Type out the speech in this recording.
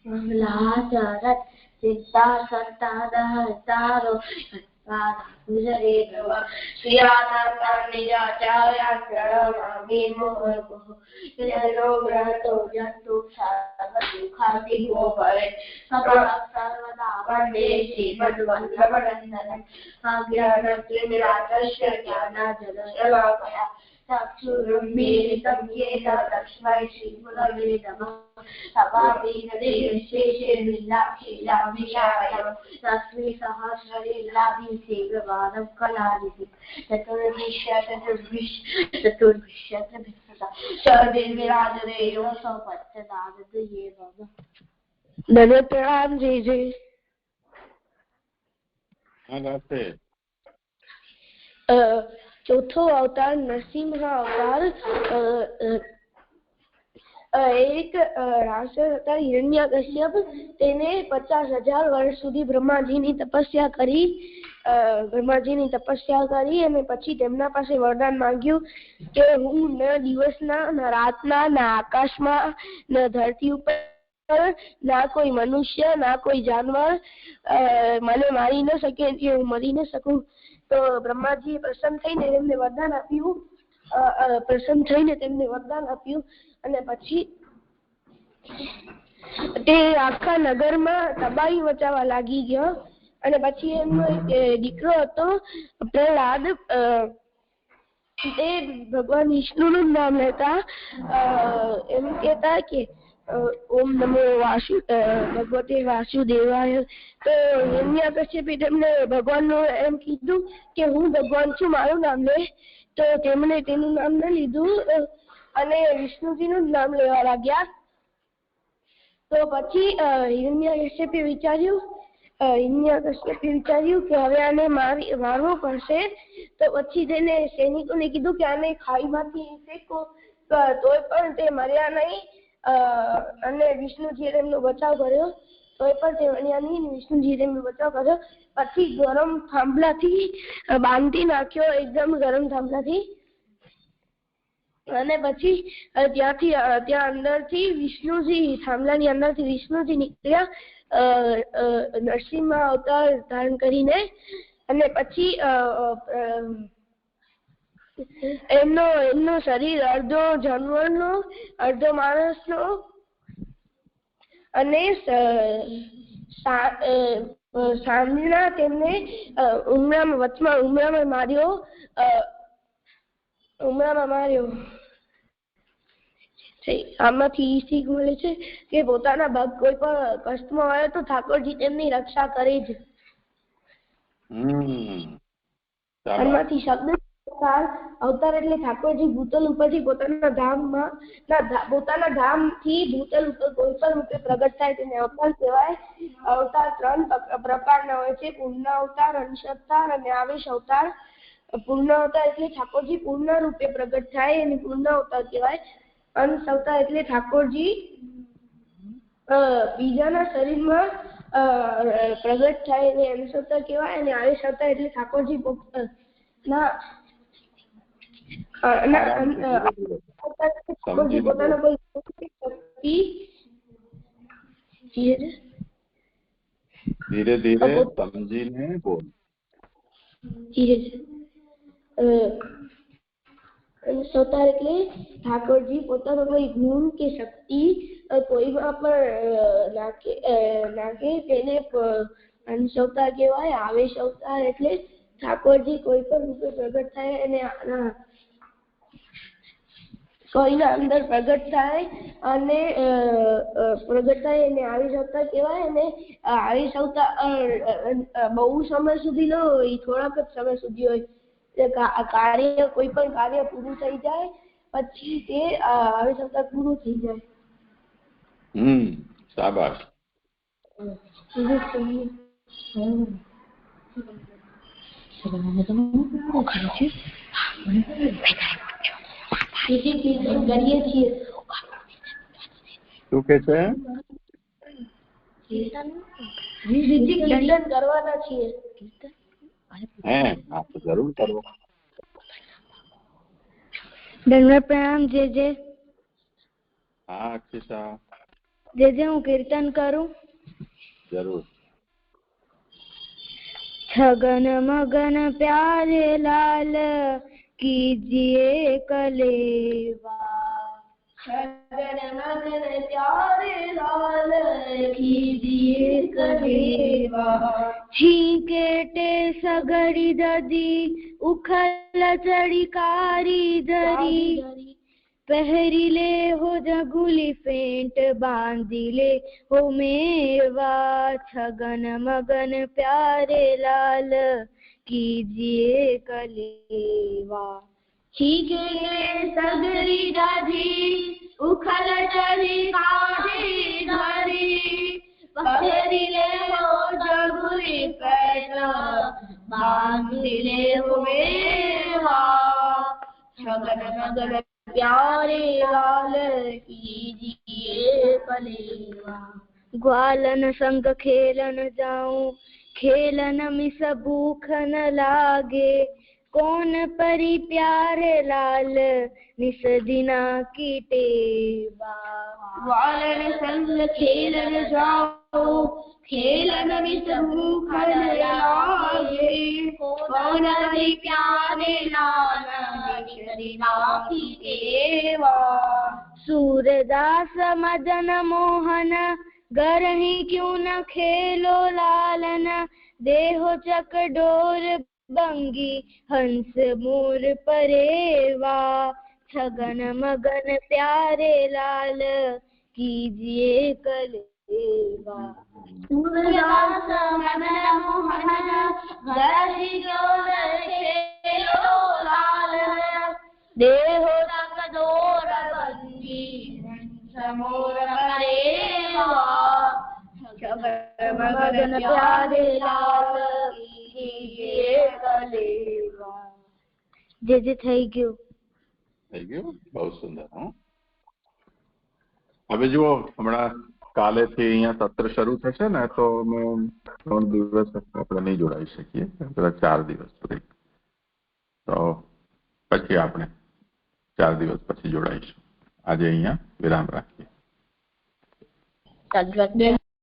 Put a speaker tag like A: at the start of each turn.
A: लाचरत चिंता संतान तारो गुजरे श्रियानां निजाचार्याश्रमाभिमुहुर्मुहुः जन्तु सर्वदुःखादिगो भवेत् सर्वदा वन्दे श्रीमद्वल्लभनन्दनम् अज्ञानतिमिरान्धस्य ज्ञानाञ्जनशलाकया चक्षुरुन्मीलितं येन तस्मै श्रीगुरवे नमः तस्मै सहस्रलीलाभिषेकवादं कलानिधिं चतुर्भिष्यतिर्विराजनेयो सौपत्यदानन्दये मम धन्यवाद प्रणाम जी जी। चौथो अवतार नरसिंह अवतार एक રાક્ષસ હતા હિરણ્યકશ્યપ તેને 50,000 વર્ષ સુધી બ્રહ્માજીની તપસ્યા કરી અને પછી તેમના પાસે વરદાન માંગ્યું કે હું ન દિવસના ન રાતના ન આકાશમાં ન ધરતી ઉપર ના કોઈ મનુષ્ય ના કોઈ જાનવર મને મારી ન શકે કે હું મરી ન શકું। તો બ્રહ્માજીએ પ્રસન્ન થઈને તેમને વરદાન આપ્યું અને પછી તે આખા નગરમાં તબાહી મચાવવા લાગી ગયો અને પછી એમનો એક દીકરો હતો પ્રહલાદ તે ભગવાન વિષ્ણુનું નામ લેતા એમ કહેતા કે ઓમ નમો ભગવતે વાસુદેવાય। તો હિરણ્યકશ્યપે તેમને ભગવાનનું એમ કીધું કે હું ભગવાન છું મારું નામ લે। તો તેમણે તેનું નામ ન લીધું અને વિષ્ણુજીનું નામ લેવા લાગ્યા। તો પછી હિરણ્યકશ્યપે વિચાર્યું કે હવે આને મારવો પડશે। તો પછી તેને સૈનિકોને કીધું કે આને ખાઈમાંથી ફેંકો તોય પણ તે મર્યા નહીં અને વિષ્ણુજીએ તેમનો બચાવ કર્યો તોય પણ તે મર્યા નહીં। વિષ્ણુજીએ તેમનો બચાવ કર્યો પછી ગરમ થાંભલાથી બાંધી નાખ્યો એકદમ ગરમ થાંભલાથી અને પછી ત્યાં અંદરથી વિષ્ણુજી થાંભલાની અંદરથી વિષ્ણુજી નીકળ્યા નરસિંહ અવતાર ધારણ કરીને અને પછી એમનો શરીર અડધો જાનવરનો અડધો માણસનો અને સાંજના તેમને ઉમરામાં માર્યો। આમાંથી શીખ મળે છે કે પોતાના ભક્ત કોઈ પણ કષ્ટમાં હોય તો ઠાકોરજી તેમની રક્ષા કરે જ। આમાંથી શબ્દ અવતાર એટલે ઠાકોરજી ભૂતલ ઉપરથી પોતાના ધામથી ભૂતલ ઉપર કોઈ પણ રૂપે પ્રગટ થાય તેને અવતાર કહેવાય। અવતાર 3 પ્રકારના હોય છે પૂર્ણ અવતાર, અંશ અવતાર અને આવેશ અવતાર। પૂર્ણ અવતાર એટલે ઠાકોરજી પૂર્ણ રૂપે પ્રગટ થાય એને પૂર્ણ અવતાર કહેવાય। અંશ અવતાર એટલે ઠાકોરજી બીજાના શરીરમાં પ્રગટ થાય એને અંશ અવતાર કહેવાય અને આવેશ અવતાર એટલે ઠાકોરજી પોતાના કોઈ શક્તિ
B: ધીરે ધીરે સમજીને બોલ।
A: અવતાર એટલે ઠાકોરજી પોતાનો કોઈ ગુણ કે શક્તિ કોઈમાં પણ નાખે તેને અંશ અવતાર કહેવાય। આવેશ અવતાર એટલે ઠાકોરજી કોઈ પણ રૂપે પ્રગટ થાય અને કોઈના અંદર પ્રગટ થાય અને આવેશ અવતાર કહેવાય। અને આવેશ અવતાર બહુ સમય સુધી ન હોય થોડાક જ સમય સુધી હોય કોઈ પણ કાર્ય પૂરું થઈ જાય પછી તે આવેશ અવતાર પૂરું થઈ જાય।
B: શાબાશ।
A: કરીએ છીએ
B: શું કે છે
A: કીર્તન કરવાના છીએ।
B: તો જરૂર કરો।
A: દંડવત પ્રણામ જે
B: હા અક્ષિતા
C: જે હું કીર્તન કરું.
B: જરૂર.
C: छगन मगन प्यारे लाल कीजिए कलेवा.
A: छगन मगन प्यारे लाल कीजिए कलेवा.
C: छींके ते सगड़ी ददी उखल चढ़ी कारी धरी. पहरी ले हो जगुली फेंट बांधी ले हो मेवा. छगन मगन प्यारे लाल कीजिए कलेवा.
A: छींके सगड़ी ददी उखल चढ़ी कारी धरी. पहरी ले हो जगुली फेंट बांधी ले हो मेवा. छगन मगन प्यारे लाल कीजिए कलेवा.
C: ग्वालन संग खेलन जाऊं खेलन मिस भूख न लागे. कौन परी प्यारे लाल निस दिना की टेवा.
A: ग्वालन संग खेलन जाओ खेलन मिस भूख न लागे. कौन परी प्यारे लाल निस दिना की टेवा.
C: सूरदास मदन मोहन गरही क्यों न खेलो लालन. देहो चकडोर बंगी हंस मोर परेवा. छगन मगन प्यारे लाल कीजिए कलेवा.
A: सूरदास मदन मोहन गरही क्यों न खेलो लालन. देहो चकडोर बंगी हंस मोर परेवा. छगन मगन प्यारे लाल कीजिए कलेवा.
C: જે થઈ ગયું.
B: થઈ ગયું. બહુ સુંદર. હવે જુઓ, હમણાં કાલેથી અહીંયા સત્ર શરૂ થશે ને, તો અમે 3 દિવસ આપણે નહીં જોડાઈ શકીએ, કદાચ 4 દિવસ સુધી. તો પછી આપણે 4 દિવસ પછી જોડાઈશું. આજે અહીંયા વિરામ રાખીએ.